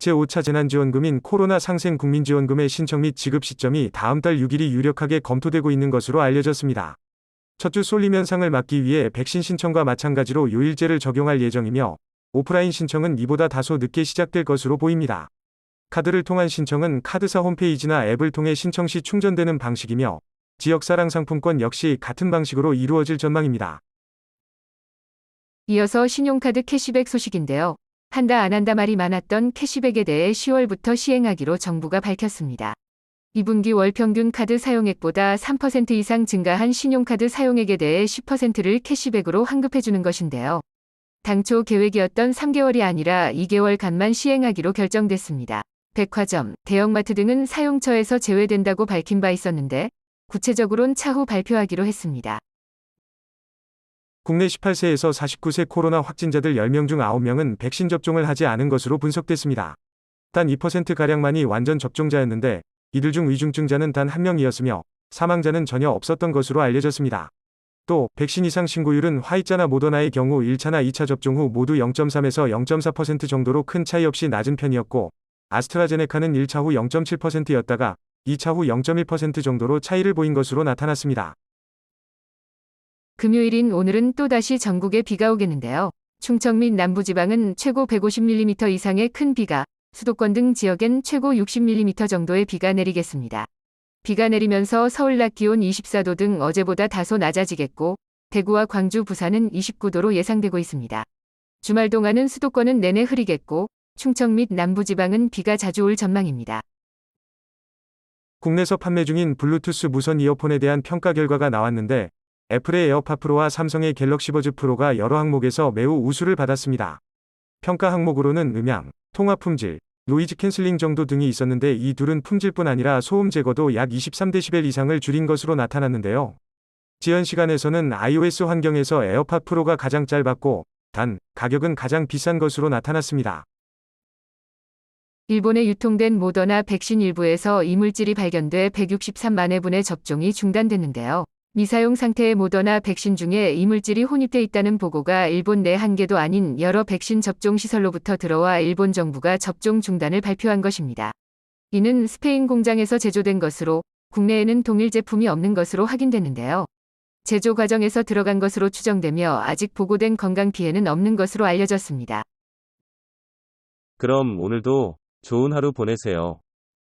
제5차 재난지원금인 코로나 상생 국민지원금의 신청 및 지급 시점이 다음 달 6일이 유력하게 검토되고 있는 것으로 알려졌습니다. 첫 주 쏠림 현상을 막기 위해 백신 신청과 마찬가지로 요일제를 적용할 예정이며 오프라인 신청은 이보다 다소 늦게 시작될 것으로 보입니다. 카드를 통한 신청은 카드사 홈페이지나 앱을 통해 신청 시 충전되는 방식이며 지역사랑 상품권 역시 같은 방식으로 이루어질 전망입니다. 이어서 신용카드 캐시백 소식인데요. 한다 안 한다 말이 많았던 캐시백에 대해 10월부터 시행하기로 정부가 밝혔습니다. 2분기 월 평균 카드 사용액보다 3% 이상 증가한 신용카드 사용액에 대해 10%를 캐시백으로 환급해주는 것인데요. 당초 계획이었던 3개월이 아니라 2개월간만 시행하기로 결정됐습니다. 백화점, 대형마트 등은 사용처에서 제외된다고 밝힌 바 있었는데 구체적으로는 차후 발표하기로 했습니다. 국내 18세에서 49세 코로나 확진자들 10명 중 9명은 백신 접종을 하지 않은 것으로 분석됐습니다. 단 2%가량만이 완전 접종자였는데 이들 중 위중증자는 단 1명이었으며 사망자는 전혀 없었던 것으로 알려졌습니다. 또 백신 이상 신고율은 화이자나 모더나의 경우 1차나 2차 접종 후 모두 0.3에서 0.4% 정도로 큰 차이 없이 낮은 편이었고 아스트라제네카는 1차 후 0.7%였다가 2차 후 0.1% 정도로 차이를 보인 것으로 나타났습니다. 금요일인 오늘은 또다시 전국에 비가 오겠는데요. 충청 및 남부지방은 최고 150mm 이상의 큰 비가, 수도권 등 지역엔 최고 60mm 정도의 비가 내리겠습니다. 비가 내리면서 서울 낮 기온 24도 등 어제보다 다소 낮아지겠고 대구와 광주, 부산은 29도로 예상되고 있습니다. 주말 동안은 수도권은 내내 흐리겠고 충청 및 남부지방은 비가 자주 올 전망입니다. 국내에서 판매 중인 블루투스 무선 이어폰에 대한 평가 결과가 나왔는데 애플의 에어팟 프로와 삼성의 갤럭시 버즈 프로가 여러 항목에서 매우 우수를 받았습니다. 평가 항목으로는 음향, 통화 품질, 노이즈 캔슬링 정도 등이 있었는데 이 둘은 품질뿐 아니라 소음 제거도 약 23dB 이상을 줄인 것으로 나타났는데요. 지연 시간에서는 iOS 환경에서 에어팟 프로가 가장 짧았고 단, 가격은 가장 비싼 것으로 나타났습니다. 일본에 유통된 모더나 백신 일부에서 이물질이 발견돼 163만 회분의 접종이 중단됐는데요. 미사용 상태의 모더나 백신 중에 이물질이 혼입돼 있다는 보고가 일본 내 한 개도 아닌 여러 백신 접종 시설로부터 들어와 일본 정부가 접종 중단을 발표한 것입니다. 이는 스페인 공장에서 제조된 것으로 국내에는 동일 제품이 없는 것으로 확인됐는데요. 제조 과정에서 들어간 것으로 추정되며 아직 보고된 건강 피해는 없는 것으로 알려졌습니다. 그럼 오늘도 좋은 하루 보내세요.